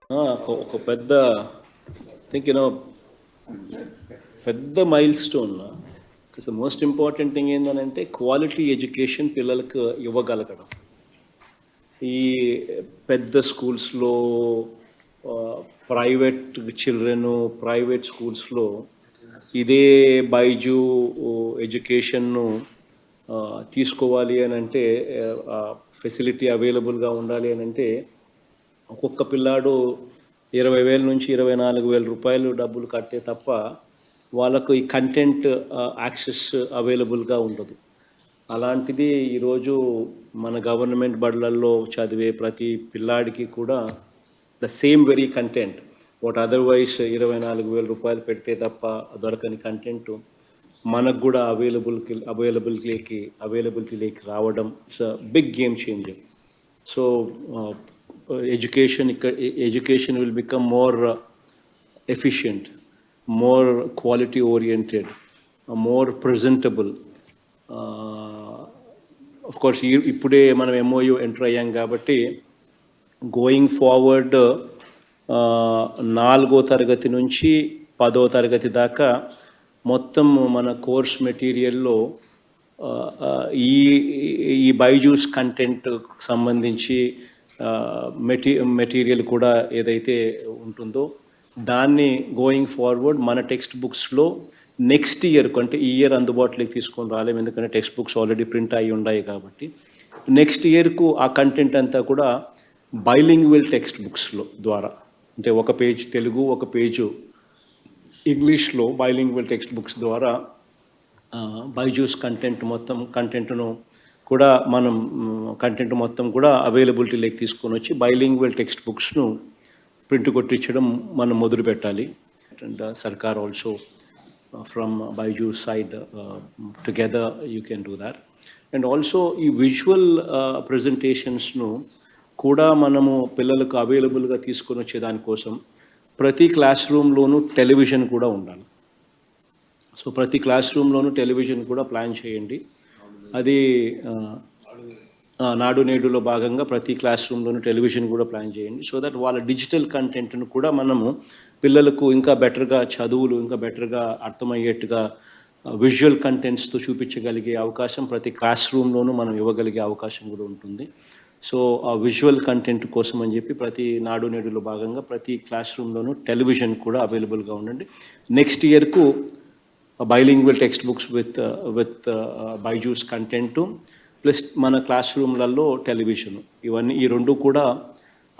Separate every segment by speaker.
Speaker 1: ఒక పెద్ద థింక్ పెద్ద mile stone. Most important thing ఏంటంటే క్వాలిటీ ఎడ్యుకేషన్ పిల్లలకు ఇవ్వగలగడం. ఈ పెద్ద స్కూల్స్లో ప్రైవేట్ చిల్డ్రన్ ప్రైవేట్ స్కూల్స్లో ఇదే బైజూ ఎడ్యుకేషన్ను తీసుకోవాలి అని అంటే ఫెసిలిటీ అవైలబుల్గా ఉండాలి అని అంటే ఒక్కొక్క పిల్లాడు 20,000 నుంచి 24,000 రూపాయలు డబ్బులు కడితే తప్ప వాళ్ళకు ఈ కంటెంట్ యాక్సెస్ అవైలబుల్గా ఉండదు. అలాంటిది ఈరోజు మన గవర్నమెంట్ బడులలో చదివే ప్రతి పిల్లాడికి కూడా the same very content what otherwise 24,000 రూపాయలు పెడితే తప్ప దొరకని కంటెంట్ మనకు కూడా అవైలబిలిటీలోకి రావడం it's a big game changer. So education will become more efficient, more quality oriented, more presentable. Of course ఇప్పుడే మనం MOU ఎంటర్ అయ్యాం కాబట్టి గోయింగ్ ఫార్వర్డ్ 4వ తరగతి నుంచి 10వ తరగతి దాకా మొత్తం మన కోర్స్ మెటీరియల్లో ఈ బైజూస్ కంటెంట్ సంబంధించి మెటీరియల్ కూడా ఏదైతే ఉంటుందో దాన్ని గోయింగ్ ఫార్వర్డ్ మన టెక్స్ట్ బుక్స్లో నెక్స్ట్ ఇయర్ అంటే ఈ ఇయర్ అందుబాటులోకి తీసుకొని రాలేము, ఎందుకంటే టెక్స్ట్ బుక్స్ ఆల్రెడీ ప్రింట్ అయ్యి ఉన్నాయి కాబట్టి నెక్స్ట్ ఇయర్కు ఆ కంటెంట్ అంతా కూడా బైలింగ్వల్ టెక్స్ట్ బుక్స్లో ద్వారా, అంటే ఒక పేజ్ తెలుగు ఒక పేజు ఇంగ్లీష్లో బైలింగ్వల్ టెక్స్ట్ బుక్స్ ద్వారా బైజూస్ కంటెంట్ను కూడా మనం కంటెంట్ మొత్తం కూడా అవైలబిలిటీలోకి తీసుకొని వచ్చి బైలింగ్వల్ టెక్స్ట్ బుక్స్ను ప్రింట్ కొట్టించడం మనం మొదలు పెట్టాలి. అండ్ సర్కార్ also from Byju's side together you can do that. And also ఈ విజువల్ ప్రజెంటేషన్స్ను కూడా మనము పిల్లలకు అవైలబుల్గా తీసుకొని వచ్చే దానికోసం ప్రతి క్లాస్ రూమ్లోనూ టెలివిజన్ కూడా ఉండాలి. సో ప్రతి క్లాస్ రూమ్లోనూ టెలివిజన్ కూడా ప్లాన్ చేయండి. అది నాడు నేడులో భాగంగా ప్రతి క్లాస్ రూమ్లోనూ టెలివిజన్ కూడా ప్లాన్ చేయండి. సో దట్ వాళ్ళ డిజిటల్ కంటెంట్ను కూడా మనము పిల్లలకు ఇంకా బెటర్గా చదువులు ఇంకా బెటర్గా అర్థమయ్యేట్టుగా విజువల్ కంటెంట్స్తో చూపించగలిగే అవకాశం ప్రతి క్లాస్ రూమ్లోనూ మనం ఇవ్వగలిగే అవకాశం కూడా ఉంటుంది. సో ఆ విజువల్ కంటెంట్ కోసం అని చెప్పి ప్రతి నాడు నేడులో భాగంగా ప్రతి క్లాస్ రూమ్లోనూ టెలివిజన్ కూడా అవైలబుల్గా ఉండండి. నెక్స్ట్ ఇయర్కు bilingual text books with Byju's content plus మన క్లాస్ రూమ్లలో టెలివిజన్, ఇవన్నీ ఈ రెండు కూడా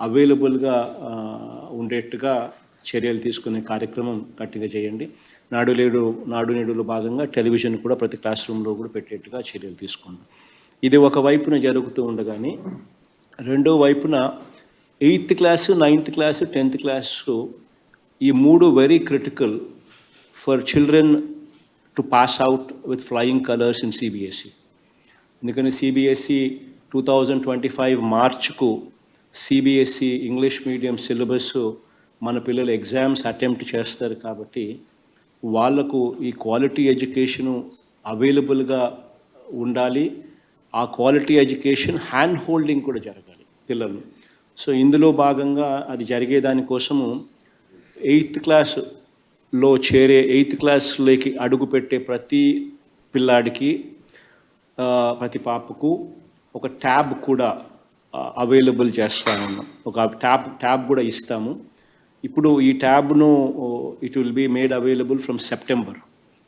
Speaker 1: అవైలబుల్గా ఉండేట్టుగా చర్యలు తీసుకునే కార్యక్రమం గట్టిగా చేయండి. నాడు నేడులో భాగంగా టెలివిజన్ కూడా ప్రతి క్లాస్ రూమ్లో కూడా పెట్టేట్టుగా చర్యలు తీసుకోండి. ఇది ఒక వైపున జరుగుతూ ఉండగానే రెండో వైపున 8th class 9th class 10th class ఈ మూడు very critical for children to pass out with flying colours in CBSE. ఎందుకంటే CBSE 2025 మార్చ్కు CBSE English medium syllabus మన పిల్లలు ఎగ్జామ్స్ అటెంప్ట్ చేస్తారు కాబట్టి వాళ్లకు ఈ క్వాలిటీ ఎడ్యుకేషను అవైలబుల్గా ఉండాలి. ఆ క్వాలిటీ ఎడ్యుకేషన్ హ్యాండ్ హోల్డింగ్ కూడా జరగాలి పిల్లలు. సో ఇందులో భాగంగా అది జరిగేదానికోసము 8th క్లాస్లో 8th క్లాస్లోకి అడుగుపెట్టే ప్రతి పిల్లాడికి ప్రతి పాపకు ఒక ట్యాబ్ కూడా అవైలబుల్ చేస్తాము. ఒక ట్యాబ్ కూడా ఇస్తాము. ఇప్పుడు ఈ ట్యాబ్ను it will be made available from September.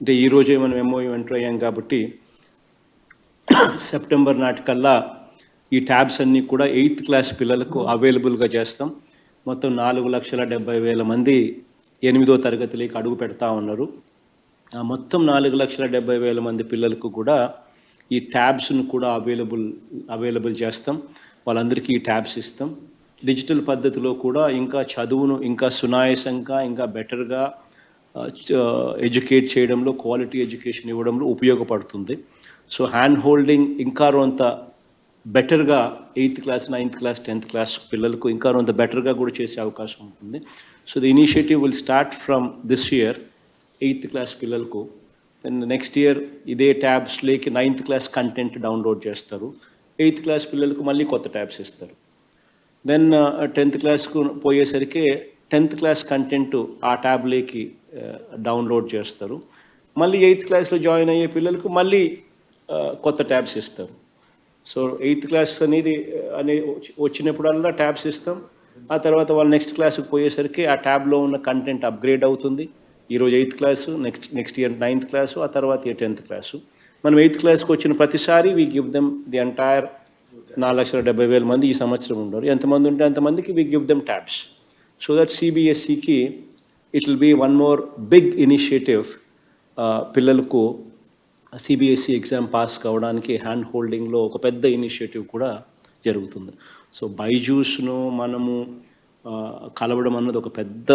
Speaker 1: అంటే ఈరోజే మనం MOU ఎంటర్ అయ్యాం కాబట్టి సెప్టెంబర్ నాటికల్లా ఈ ట్యాబ్స్ అన్నీ కూడా 8th క్లాస్ పిల్లలకు అవైలబుల్గా చేస్తాం. మొత్తం 4,70,000 మంది 8వ తరగతిలోకి అడుగు పెడతా ఉన్నారు. మొత్తం 4,70,000 మంది పిల్లలకు కూడా ఈ ట్యాబ్స్ను కూడా అవైలబుల్ చేస్తాం. వాళ్ళందరికీ ఈ ట్యాబ్స్ ఇస్తాం. డిజిటల్ పద్ధతిలో కూడా ఇంకా చదువును ఇంకా సునాయాసంగా ఇంకా బెటర్గా ఎడ్యుకేట్ చేయడంలో, క్వాలిటీ ఎడ్యుకేషన్ ఇవ్వడంలో ఉపయోగపడుతుంది. సో హ్యాండ్ హోల్డింగ్ ఇంకా కొంత బెటర్గా 8th class 9th class 10th class పిల్లలకు ఇంకా కొంత బెటర్గా కూడా చేసే అవకాశం ఉంటుంది. So the initiative will start from this year 8th class పిల్లలకు. దెన్ నెక్స్ట్ ఇయర్ ఇదే ట్యాబ్స్లోకి 9th క్లాస్ కంటెంట్ డౌన్లోడ్ చేస్తారు. 8th క్లాస్ పిల్లలకు మళ్ళీ కొత్త ట్యాబ్స్ ఇస్తారు. దెన్ 10th క్లాస్కు పోయేసరికి 10th క్లాస్ కంటెంట్ ఆ ట్యాబ్లోకి డౌన్లోడ్ చేస్తారు. మళ్ళీ 8th క్లాస్లో జాయిన్ అయ్యే పిల్లలకు మళ్ళీ కొత్త ట్యాబ్స్ ఇస్తారు. సో 8th క్లాస్ అనేది వచ్చినప్పుడల్లా ట్యాబ్స్ ఇస్తాం. ఆ తర్వాత వాళ్ళు నెక్స్ట్ క్లాస్కి పోయేసరికి ఆ ట్యాబ్లో ఉన్న కంటెంట్ అప్గ్రేడ్ అవుతుంది. ఈరోజు 8th class, next year 9th class, ఆ తర్వాత ఇయర్ 10th క్లాసు. మనం 8th క్లాస్కి వచ్చిన ప్రతిసారి we give them the entire 4,70,000 మంది ఈ సంవత్సరం ఉండరు. ఎంతమంది ఉంటే అంతమందికి we give them tabs. So that సిబిఎస్ఈకి it will be one more big initiative. పిల్లలకు సిబిఎస్ఈ ఎగ్జామ్ పాస్ కావడానికి హ్యాండ్ హోల్డింగ్లో ఒక పెద్ద ఇనిషియేటివ్ కూడా జరుగుతుంది. సో బైజూస్ను మనము కలవడం అన్నది ఒక పెద్ద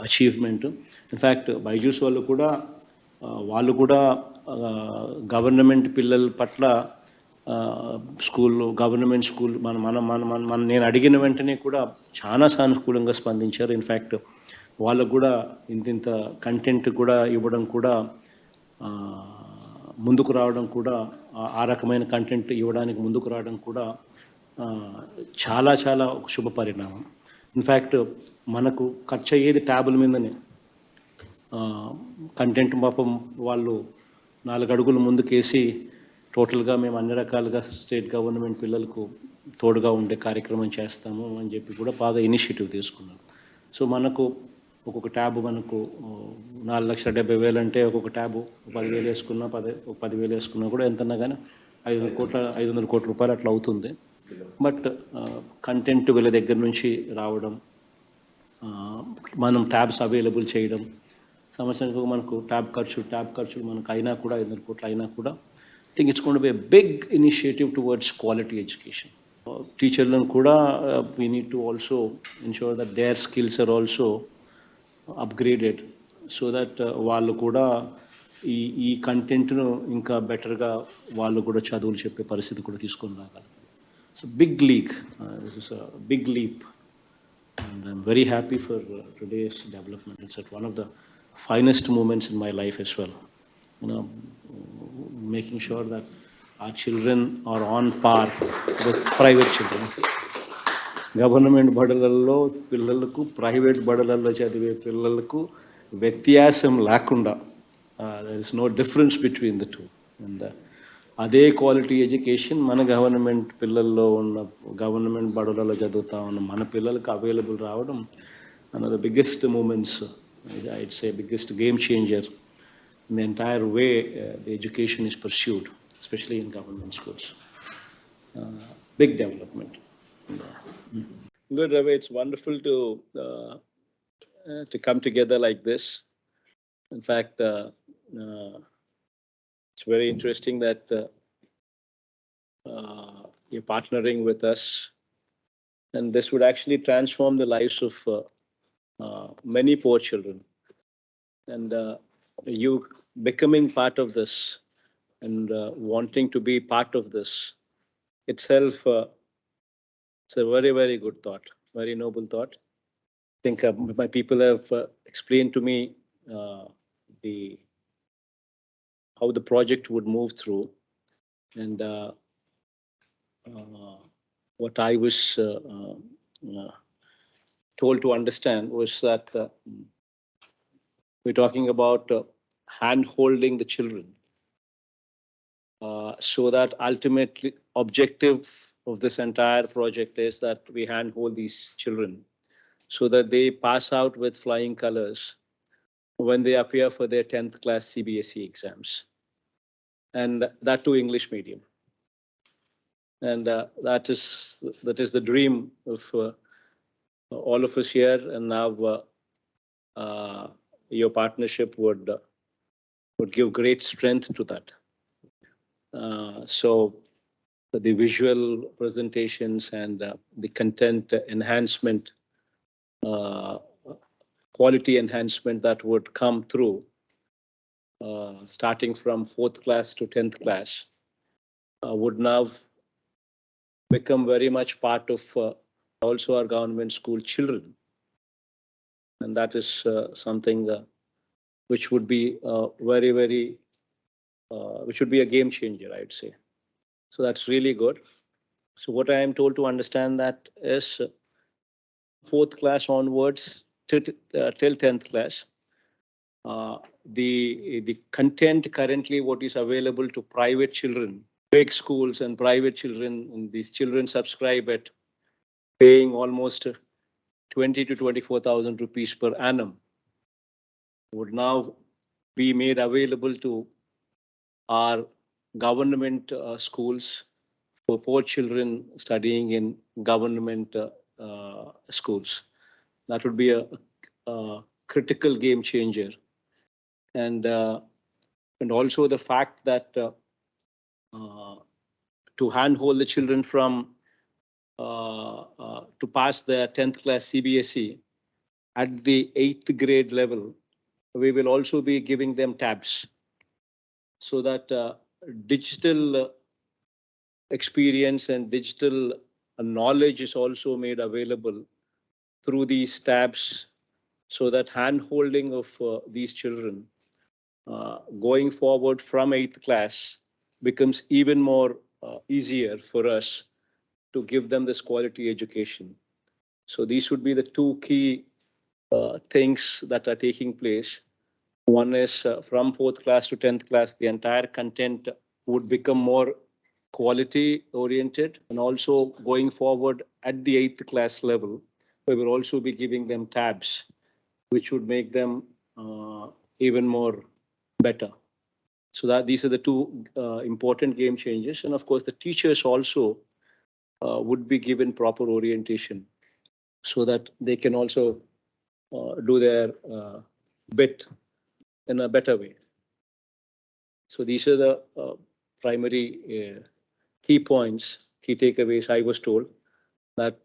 Speaker 1: అచీవ్మెంట్. ఇన్ఫ్యాక్ట్ బైజూస్ వాళ్ళు కూడా గవర్నమెంట్ పిల్లల పట్ల స్కూల్లో గవర్నమెంట్ స్కూల్ నేను అడిగిన వెంటనే కూడా చాలా సానుకూలంగా స్పందించారు. ఇన్ఫ్యాక్ట్ వాళ్ళకు కూడా ఇంత కంటెంట్ కూడా ఇవ్వడం కూడా ముందుకు రావడం కూడా ఆ రకమైన కంటెంట్ ఇవ్వడానికి ముందుకు రావడం కూడా చాలా చాలా ఒక శుభ పరిణామం. ఇన్ఫ్యాక్ట్ మనకు ఖర్చు అయ్యేది ట్యాబుల మీదనే. కంటెంట్ పాపం వాళ్ళు 4 అడుగులు ముందుకేసి టోటల్గా మేము అన్ని రకాలుగా స్టేట్ గవర్నమెంట్ పిల్లలకు తోడుగా ఉండే కార్యక్రమం చేస్తాము అని చెప్పి కూడా బాగా ఇనిషియేటివ్ తీసుకున్నాం. సో మనకు ఒక్కొక్క ట్యాబ్ మనకు 4,70,000 అంటే ఒక్కొక్క ట్యాబు 10,000 వేసుకున్నా 10,000 వేసుకున్నా కూడా ఎంతన్నా కానీ 500 కోట్ల రూపాయలు అట్లా అవుతుంది. బట్ కంటెంట్ వీళ్ళ దగ్గర నుంచి రావడం, మనం ట్యాబ్స్ అవైలబుల్ చేయడం, సంవత్సరానికి మనకు ట్యాబ్ ఖర్చులు మనకు అయినా కూడా 500 కోట్లు అయినా కూడా I think it's going to be a big initiative towards quality education. టీచర్లను కూడా we need to also ensure that their skills are also upgraded so that వాళ్ళు కూడా ఈ కంటెంట్ను ఇంకా బెటర్గా వాళ్ళు కూడా చదువులు చెప్పే పరిస్థితి కూడా తీసుకొని రాగలరు. So big league, this is a big leap and I'm very happy for today's development. It's at one of the finest moments in my life as well. Making sure that our children are on par with private children. Government బడులలో పిల్లలకు private బడులలో చదివే పిల్లలకు వ్యత్యాసం లేకుండా there is no difference between the two. And అదే quality education మన government పిల్లల్లో ఉన్న గవర్నమెంట్ బడులలో చదువుతా ఉన్న మన పిల్లలకు అవైలబుల్ రావడం one of the biggest moments, I'd say biggest game changer in the entire way the education is pursued, especially in government schools. Big development. Good, Ravi. It's wonderful to come together like this. In fact, it's very interesting that you're partnering with us, and this would actually transform the lives of many poor children. And you becoming part of this and wanting to be part of this itself, it's a very, very good thought, very noble thought. I think my people have explained to me how the project would move through, and what I was told to understand was that we're talking about hand-holding the children, so that ultimately objective of this entire project is that we handhold these children so that they pass out with flying colors when they appear for their 10th class CBSE exams, and that too English medium. And that is the dream of all of us here. And now your partnership would give great strength to that. So the visual presentations and the content enhancement, quality enhancement that would come through starting from 4th class to 10th class would now become very much part of also our government school children. And that is something which would be very, which would be a game changer, I'd say. So that's really good. So what I am told to understand that is fourth class onwards till 10th class, the content currently what is available to private children, big schools and private children, and these children subscribe at paying almost 20 to 24,000 rupees per annum, would now be made available to our government schools for children studying in government schools. That would be a critical game changer, and uh, and also the fact that to handhold the children from to pass their 10th class CBSE at the 8th grade level, we will also be giving them tabs so that digital experience and digital knowledge is also made available through these tabs, so that hand holding of these children going forward from 8th class becomes even more easier for us to give them this quality education. So these would be the two key things that are taking place. One is from fourth class to 10th class, the entire content would become more quality oriented, and also going forward at the 8th class level, we will also be giving them tabs, which would make them even more better. So that these are the two important game changes. And of course, the teachers also would be given proper orientation so that they can also do their bit in a better way. So these are the primary key points, key takeaways I was told that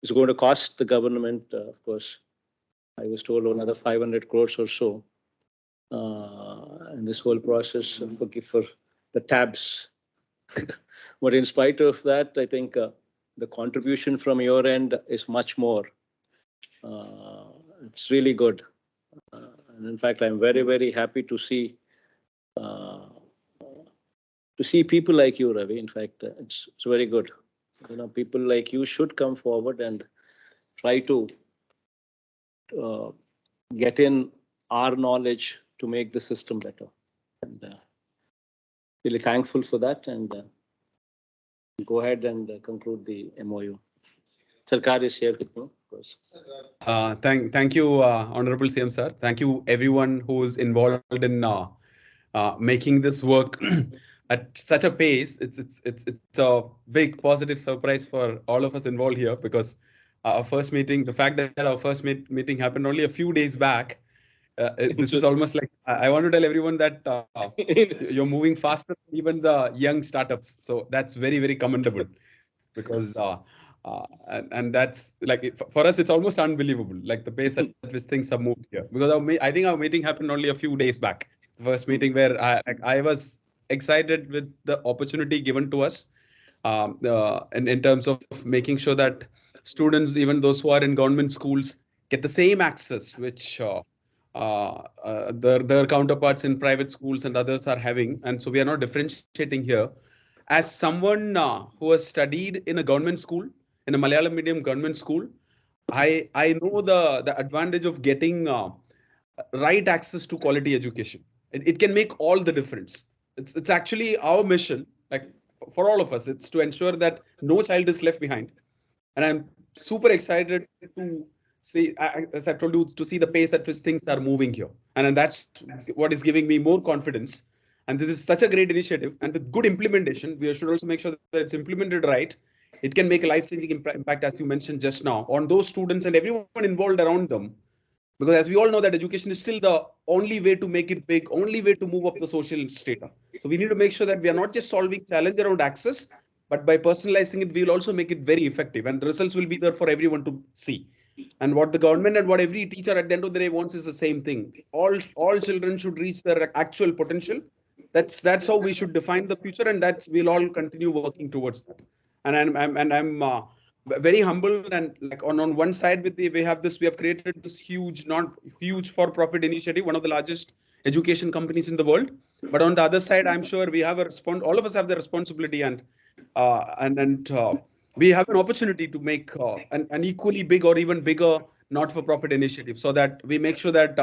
Speaker 1: is going to cost the government, of course, I was told another 500 crores or so. And this whole process for the tabs. But in spite of that, I think the contribution from your end is much more. It's really good. And in fact, I'm very, very happy uh, to see people like you, Ravi. In fact, it's very good. You know, people like you should come forward and try to uh, get in our knowledge to make the system better. And really thankful for that. And go ahead and conclude the MOU. Sarkar is here with me, of course.
Speaker 2: Thank you, Honorable CM sir. Thank you everyone who's involved in making this work at such a pace. It's a big positive surprise for all of us involved here, because our first meeting, the fact that our first meeting happened only a few days back, this is almost like I want to tell everyone that you're moving faster than even the young startups. So that's very, very commendable, because and that's like for us it's almost unbelievable, like the pace at which things have moved here, because I think our meeting happened only a few days back, the first meeting where I was excited with the opportunity given to us, in terms of making sure that students, even those who are in government schools, get the same access which their counterparts in private schools and others are having. And so we are not differentiating here. As someone who has studied in a government school, in a Malayalam medium government school, I know the advantage of getting right access to quality education. It can make all the difference. It's actually our mission, like for all of us, it's to ensure that no child is left behind. And I'm super excited to see, as I told you, to see the pace at which things are moving here, and that's what is giving me more confidence. And this is such a great initiative, and with good implementation, we should also make sure that it's implemented right. It can make a life-changing impact, as you mentioned just now, on those students and everyone involved around them. Because as we all know that education is still the only way to make it big, only way to move up the social strata. So we need to make sure that we are not just solving challenge around access, but by personalizing it, we will also make it very effective, and the results will be there for everyone to see. And what the government and what every teacher at the end of the day wants is the same thing. All children should reach their actual potential. That's how we should define the future, and that's we'll all continue working towards that. And I'm very humbled, and like on one side with the we have created this huge, not huge for profit initiative, one of the largest education companies in the world. But on the other side, I'm sure we have a all of us have the responsibility, and and we have an opportunity to make an equally big or even bigger not-for-profit initiative, so that we make sure that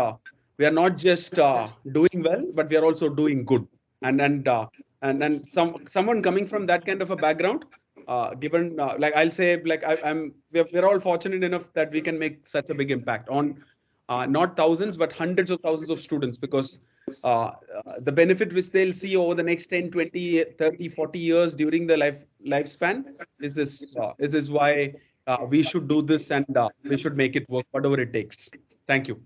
Speaker 2: we are not just doing well, but we are also doing good. And someone coming from that kind of a background, given like I'll say, like we're all fortunate enough that we can make such a big impact on not thousands but hundreds of thousands of students, because the benefit which they'll see over the next 10, 20, 30, 40 years during the lifespan is why we should do this, and we should make it work, whatever it takes. Thank you.